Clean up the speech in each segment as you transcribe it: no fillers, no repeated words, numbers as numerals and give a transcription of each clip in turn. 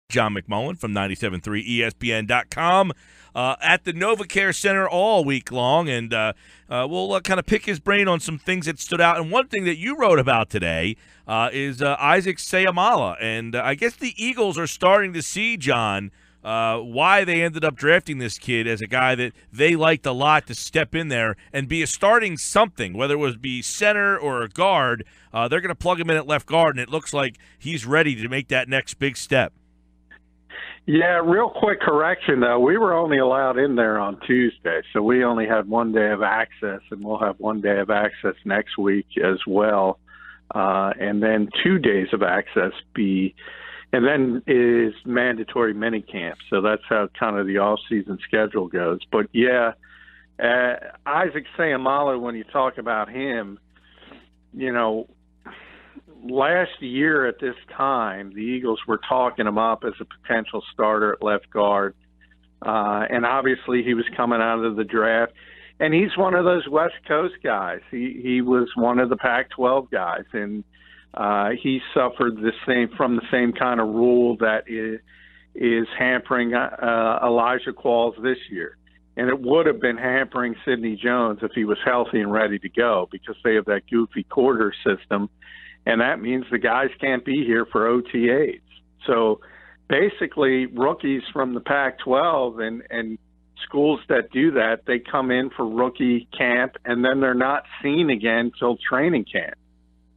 John McMullen from 97.3 ESPN.com at the NovaCare Center all week long, and we'll kind of pick his brain on some things that stood out. And one thing that you wrote about today is Isaac Seumalo, and I guess the Eagles are starting to see, John, why they ended up drafting this kid as a guy that they liked a lot to step in there and be a starting something, whether it was be center or a guard. They're going to plug him in at left guard, and it looks like he's ready to make that next big step. Yeah, real quick correction, though. We were only allowed in there on Tuesday, so we only had 1 day of access, and we'll have 1 day of access next week as well, and then 2 days of access and then is mandatory minicamp. So that's how kind of the off-season schedule goes. But, yeah, Isaac Seumalo, when you talk about him, you know, last year at this time, the Eagles were talking him up as a potential starter at left guard. And obviously he was coming out of the draft. And he's one of those West Coast guys. He was one of the Pac-12 guys. And he suffered from the same kind of rule that is hampering Elijah Qualls this year. And it would have been hampering Sidney Jones if he was healthy and ready to go, because they have that goofy quarter system. And that means the guys can't be here for OTAs. So basically, rookies from the Pac-12 and schools that do that, they come in for rookie camp, and then they're not seen again till training camp.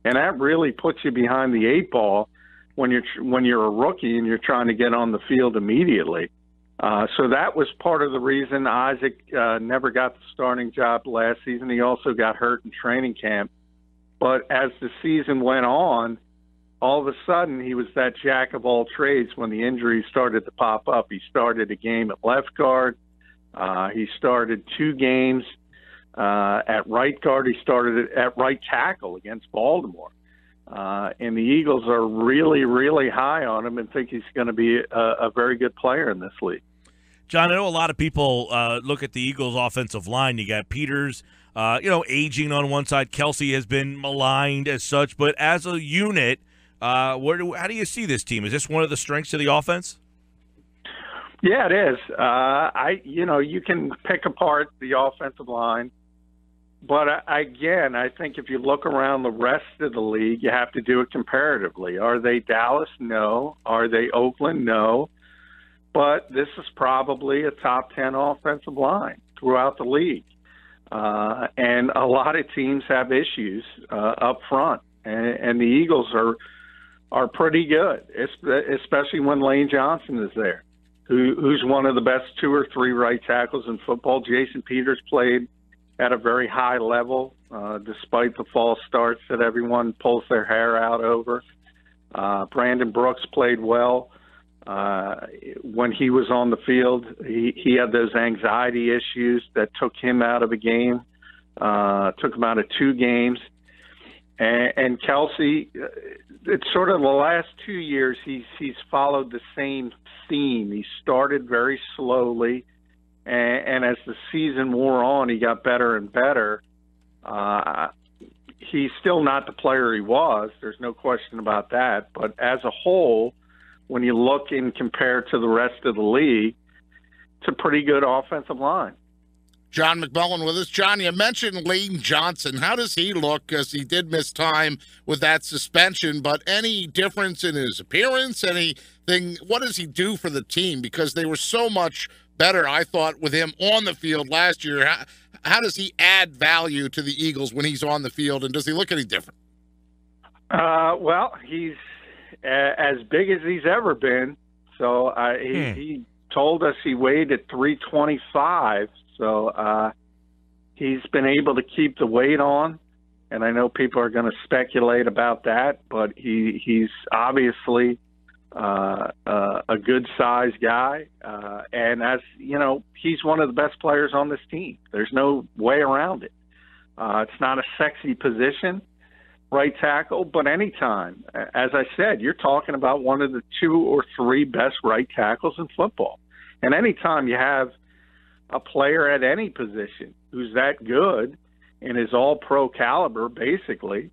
And that really puts you behind the eight ball when you're a rookie and you're trying to get on the field immediately. So that was part of the reason Isaac never got the starting job last season. He also got hurt in training camp. But as the season went on, all of a sudden he was that jack of all trades when the injuries started to pop up. He started a game at left guard. He started 2 games at right guard. He started at right tackle against Baltimore. And the Eagles are really, really high on him and think he's going to be a very good player in this league. John, I know a lot of people look at the Eagles' offensive line. You got Peters, aging on one side. Kelsey has been maligned as such. But as a unit, how do you see this team? Is this one of the strengths of the offense? Yeah, it is. You can pick apart the offensive line. But again, I think if you look around the rest of the league, you have to do it comparatively. Are they Dallas? No. Are they Oakland? No. But this is probably a top 10 offensive line throughout the league. And a lot of teams have issues up front. And the Eagles are pretty good, especially when Lane Johnson is there, who's one of the best 2 or 3 right tackles in football. Jason Peters played at a very high level, despite the false starts that everyone pulls their hair out over. Brandon Brooks played well. When he was on the field, he had those anxiety issues that took him out of a game, took him out of 2 games. And Kelsey, it's sort of the last 2 years, he's followed the same theme. He started very slowly, and as the season wore on, he got better and better. He's still not the player he was. There's no question about that. But as a whole, when you look and compare to the rest of the league, it's a pretty good offensive line. John McMullen with us. John, you mentioned Lane Johnson. How does he look? Because he did miss time with that suspension, but any difference in his appearance, anything? What does he do for the team? Because they were so much better, I thought, with him on the field last year. How does he add value to the Eagles when he's on the field, and does he look any different? Well, he's as big as he's ever been. So he told us he weighed at 325. So he's been able to keep the weight on, and I know people are going to speculate about that, but he's obviously a good-sized guy. And as you know, he's one of the best players on this team. There's no way around it. It's not a sexy position, right tackle, but anytime, as I said, you're talking about one of the 2 or 3 best right tackles in football. And anytime you have a player at any position who's that good and is all pro caliber, basically,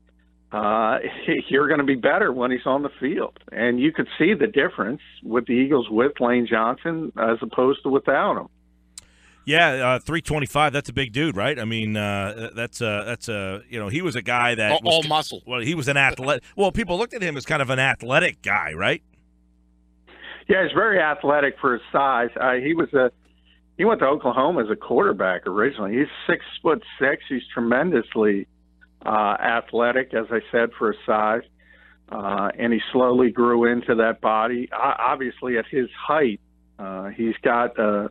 you're going to be better when he's on the field. And you could see the difference with the Eagles with Lane Johnson as opposed to without him. Yeah, 325. That's a big dude, right? I mean, that's he was a guy that all muscle. Well, he was an athlete. Well, people looked at him as kind of an athletic guy, right? Yeah, he's very athletic for his size. He went to Oklahoma as a quarterback originally. He's 6'6". He's tremendously athletic, as I said, for his size, and he slowly grew into that body. Obviously, at his height, he's got a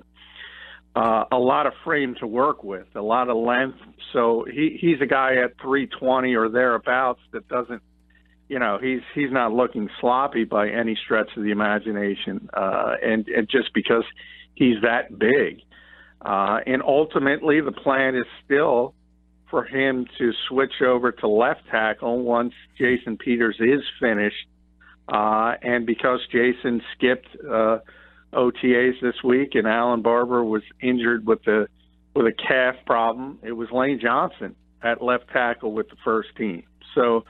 lot of frame to work with, a lot of length. So he's a guy at 320 or thereabouts that doesn't, he's not looking sloppy by any stretch of the imagination, and just because he's that big. And ultimately, the plan is still for him to switch over to left tackle once Jason Peters is finished. And because Jason skipped OTAs this week and Alan Barber was injured with a calf problem, it was Lane Johnson at left tackle with the first team. So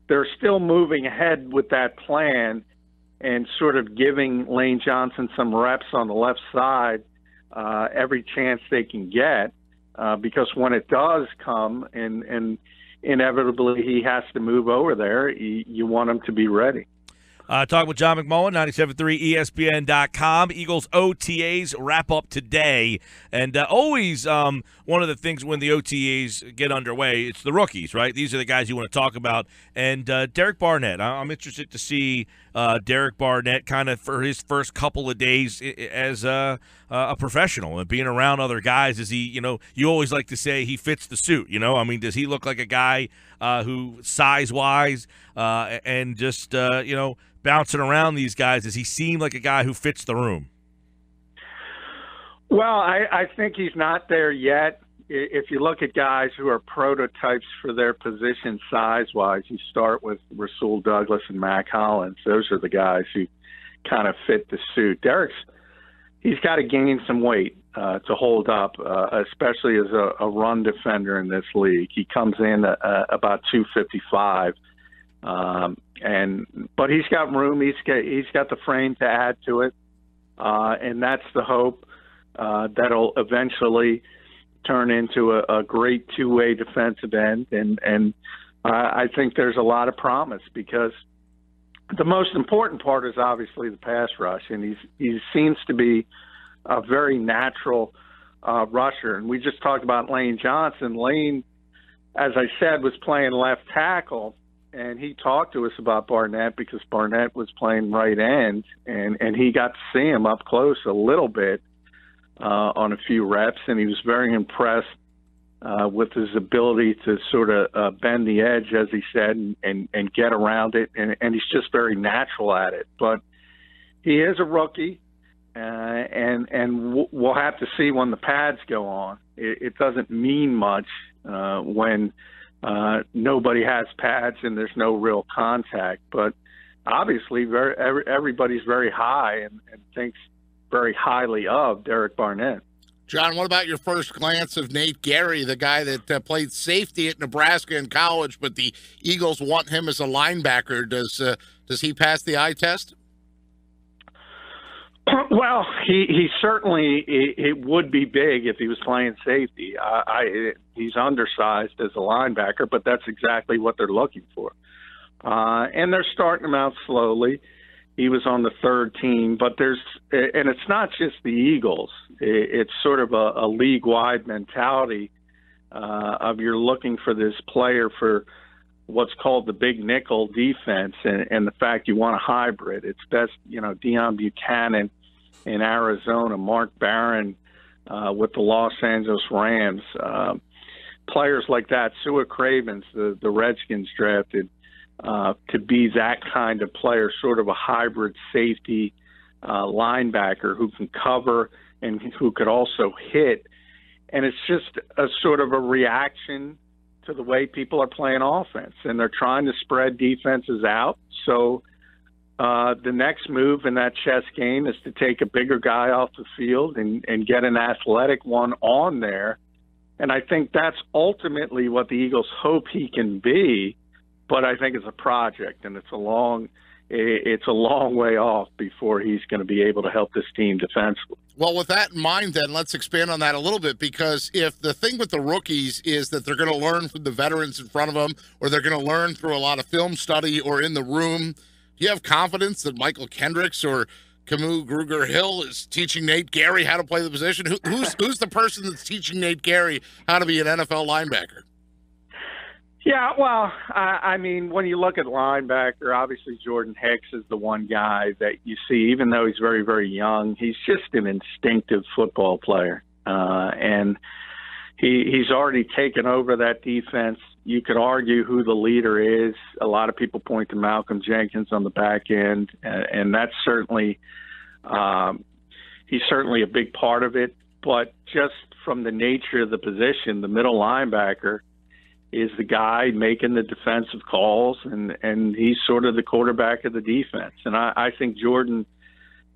they're still moving ahead with that plan and sort of giving Lane Johnson some reps on the left side every chance they can get, because when it does come and inevitably he has to move over there, you want him to be ready. Talking with John McMullen, 97.3 ESPN.com. Eagles OTAs wrap up today. And always one of the things when the OTAs get underway, it's the rookies, right? These are the guys you want to talk about. And Derek Barnett, I'm interested to see Derek Barnett kind of for his first couple of days as a professional and being around other guys. Is he, you always like to say he fits the suit, I mean, does he look like a guy who size-wise and just, bouncing around these guys, does he seem like a guy who fits the room? Well, I think he's not there yet. If you look at guys who are prototypes for their position size-wise, you start with Rasul Douglas and Mac Hollins. Those are the guys who kind of fit the suit. He's got to gain some weight to hold up, especially as a run defender in this league. He comes in about 255. But he's got room. He's got the frame to add to it, and that's the hope that'll eventually turn into a great two-way defensive end. And I think there's a lot of promise because the most important part is obviously the pass rush, and he seems to be a very natural rusher. And we just talked about Lane Johnson. Lane, as I said, was playing left tackle. And he talked to us about Barnett because Barnett was playing right end, and he got to see him up close a little bit on a few reps, and he was very impressed with his ability to sort of bend the edge, as he said, and get around it, and he's just very natural at it. But he is a rookie, and we'll have to see when the pads go on. It doesn't mean much when nobody has pads and there's no real contact, but obviously everybody's very high and thinks very highly of Derek Barnett. John, what about your first glance of Nate Gary, the guy that played safety at Nebraska in college, but the Eagles want him as a linebacker? Does he pass the eye test? Well, he certainly it would be big if he was playing safety. He's undersized as a linebacker, but that's exactly what they're looking for. And they're starting him out slowly. He was on the third team, but and it's not just the Eagles. It's sort of a league-wide mentality of you're looking for this player for what's called the big nickel defense, and the fact you want a hybrid. It's best, Deion Buchanan in Arizona, Mark Barron with the Los Angeles Rams, players like that. Sua Cravens, the Redskins drafted to be that kind of player, sort of a hybrid safety linebacker who can cover and who could also hit. And it's just a sort of a reaction to the way people are playing offense, and they're trying to spread defenses out. So the next move in that chess game is to take a bigger guy off the field and get an athletic one on there. And I think that's ultimately what the Eagles hope he can be. but I think it's a project, and it's a long way off before he's going to be able to help this team defensively. Well, with that in mind, then, let's expand on that a little bit, because if the thing with the rookies is that they're going to learn from the veterans in front of them, or they're going to learn through a lot of film study or in the room, do you have confidence that Michael Kendricks or Camus Gruger-Hill is teaching Nate Gary how to play the position? Who's the person that's teaching Nate Gary how to be an NFL linebacker? Yeah, well, I mean, when you look at linebacker, obviously Jordan Hicks is the one guy that you see, even though he's very, very young, he's just an instinctive football player. And he's already taken over that defense. You could argue who the leader is. A lot of people point to Malcolm Jenkins on the back end, and that's certainly he's certainly a big part of it. But just from the nature of the position, the middle linebacker is the guy making the defensive calls, and he's sort of the quarterback of the defense. And I think Jordan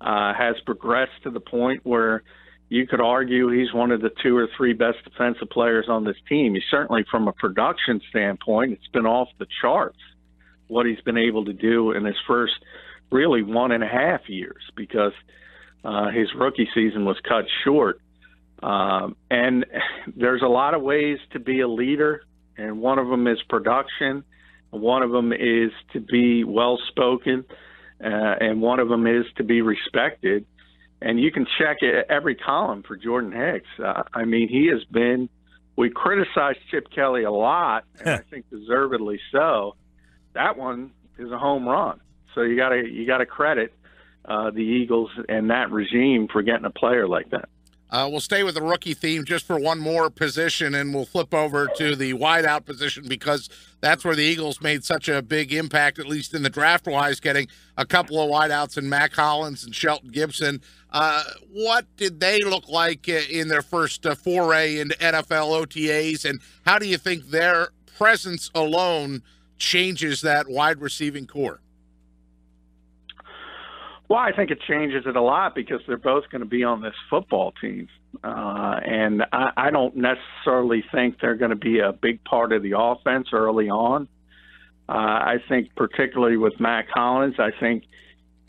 has progressed to the point where you could argue he's one of the 2 or 3 best defensive players on this team. He's certainly, from a production standpoint, it's been off the charts what he's been able to do in his first really 1.5 years, because his rookie season was cut short. And there's a lot of ways to be a leader, and one of them is production, one of them is to be well-spoken, and one of them is to be respected. And you can check every column for Jordan Hicks. I mean, he has been – we criticized Chip Kelly a lot, and I think deservedly so. That one is a home run. So you gotta credit the Eagles and that regime for getting a player like that. We'll stay with the rookie theme just for one more position, and we'll flip over to the wideout position, because that's where the Eagles made such a big impact, at least in the draft-wise, getting a couple of wideouts in Mac Hollins and Shelton Gibson. What did they look like in their first foray into NFL OTAs, and how do you think their presence alone changes that wide receiving core? Well, I think it changes it a lot, because they're both going to be on this football team. And I don't necessarily think they're going to be a big part of the offense early on. I think particularly with Mac Hollins, I think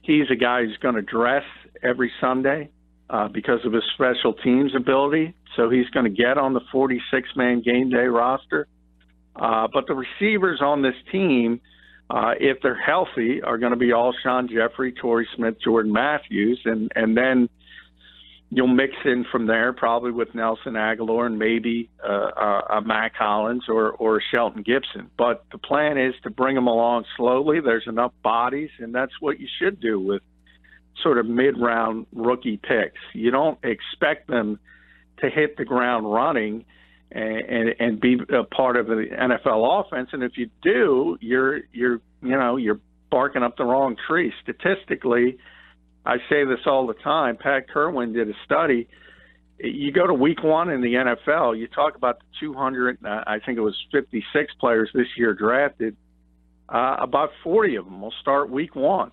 he's a guy who's going to dress every Sunday because of his special teams ability. So he's going to get on the 46-man game day roster. But the receivers on this team, if they're healthy, are going to be Alshon Jeffrey, Torrey Smith, Jordan Matthews, and then you'll mix in from there probably with Nelson Aguilar and maybe a Mac Hollins or Shelton Gibson. But the plan is to bring them along slowly. There's enough bodies, and that's what you should do with sort of mid-round rookie picks. You don't expect them to hit the ground running and be a part of the NFL offense. And if you do, you're barking up the wrong tree. Statistically, I say this all the time. Pat Kerwin did a study. You go to week 1 in the NFL, you talk about the 200, I think it was 56 players this year drafted. About 40 of them will start week 1.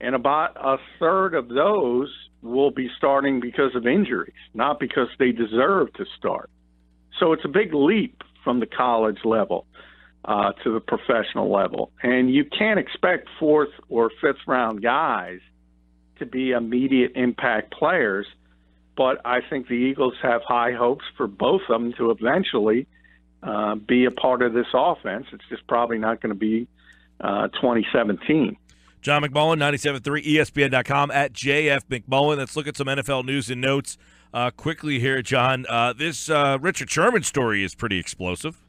And about a third of those will be starting because of injuries, not because they deserve to start. So it's a big leap from the college level to the professional level. And you can't expect 4th or 5th round guys to be immediate impact players. But I think the Eagles have high hopes for both of them to eventually be a part of this offense. It's just probably not going to be 2017. John McMullen, 97.3 ESPN.com, at JF McMullen. Let's look at some NFL news and notes quickly here, John. This Richard Sherman story is pretty explosive.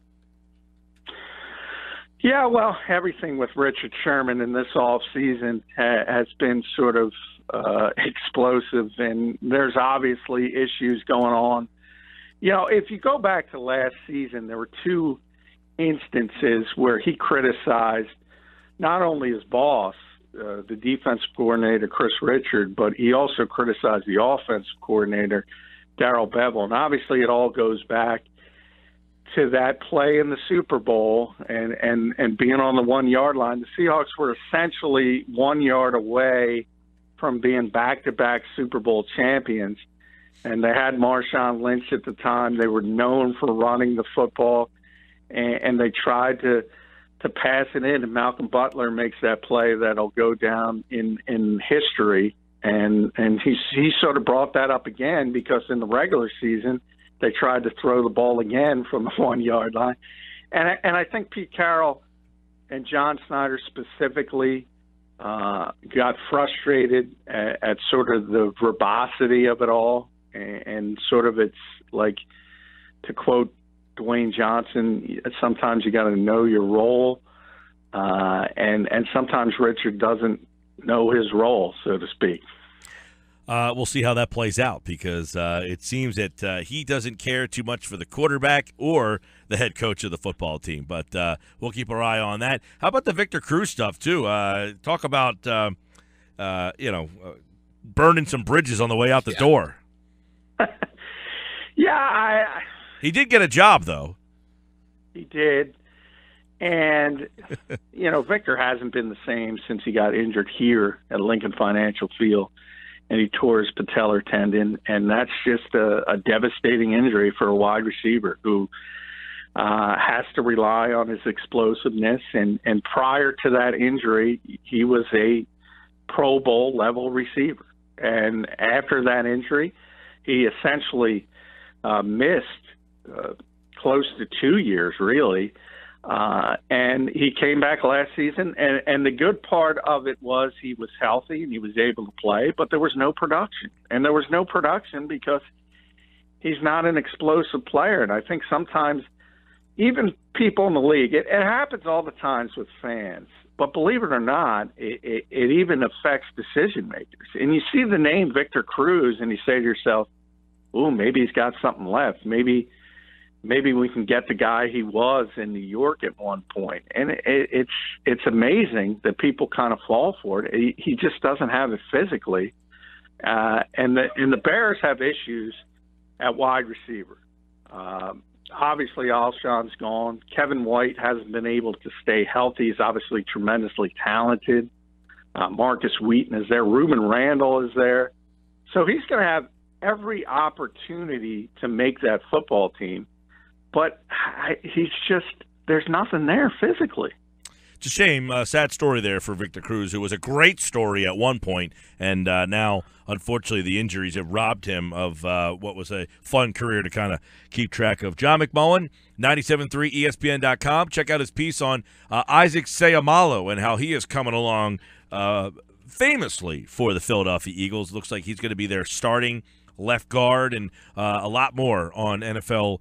Yeah, well, everything with Richard Sherman in this offseason has been sort of explosive, and there's obviously issues going on. You know, if you go back to last season, there were 2 instances where he criticized not only his boss, the defensive coordinator, Chris Richard, but he also criticized the offensive coordinator, Darrell Bevell. And obviously it all goes back to that play in the Super Bowl and being on the 1-yard line. The Seahawks were essentially 1 yard away from being back-to-back Super Bowl champions. And they had Marshawn Lynch at the time. They were known for running the football, and they tried to to pass it in, and Malcolm Butler makes that play that'll go down in history. And he sort of brought that up again because in the regular season they tried to throw the ball again from the 1 yard line. And I think Pete Carroll and John Snyder specifically got frustrated at sort of the verbosity of it all, and sort of it's like, to quote Dwayne Johnson, sometimes you got to know your role, and sometimes Richard doesn't know his role, so to speak. We'll see how that plays out, because it seems that he doesn't care too much for the quarterback or the head coach of the football team. But we'll keep our eye on that. How about the Victor Cruz stuff, too? Talk about, burning some bridges on the way out the door. He did get a job, though. He did. And, Victor hasn't been the same since he got injured here at Lincoln Financial Field, and he tore his patellar tendon, and that's just a devastating injury for a wide receiver who has to rely on his explosiveness. And prior to that injury, he was a Pro Bowl level receiver. And after that injury, he essentially missed close to 2 years, really. And he came back last season, and the good part of it was he was healthy and he was able to play, but there was no production. And there was no production because he's not an explosive player. And I think sometimes even people in the league, it happens all the times with fans, but believe it or not, it even affects decision makers. And you see the name Victor Cruz and you say to yourself, ooh, maybe he's got something left. Maybe we can get the guy he was in New York at one point. And it's amazing that people kind of fall for it. He just doesn't have it physically. And the Bears have issues at wide receiver. Obviously, Alshon's gone. Kevin White hasn't been able to stay healthy. He's obviously tremendously talented. Marcus Wheaton is there. Reuben Randall is there. So he's going to have every opportunity to make that football team. But there's nothing there physically. It's a shame, sad story there for Victor Cruz, who was a great story at one point, and now, unfortunately, the injuries have robbed him of what was a fun career to kind of keep track of. John McMullen, 97.3 ESPN.com. Check out his piece on Isaac Seumalo and how he is coming along famously for the Philadelphia Eagles. Looks like he's going to be their starting left guard, and a lot more on NFL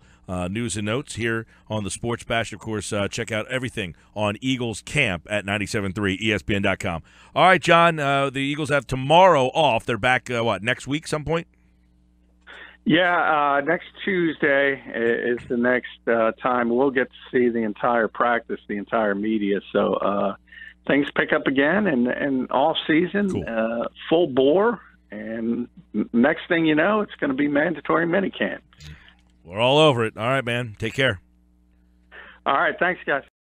news and notes here on the Sports Bash. Of course, check out everything on Eagles Camp at 97.3 ESPN.com. All right, John, the Eagles have tomorrow off. They're back, next week some point? Yeah, next Tuesday is the next time we'll get to see the entire practice, the entire media. So things pick up again, and off season, cool. Full bore. And next thing you know, it's going to be mandatory minicamp. We're all over it. All right, man. Take care. All right. Thanks, guys.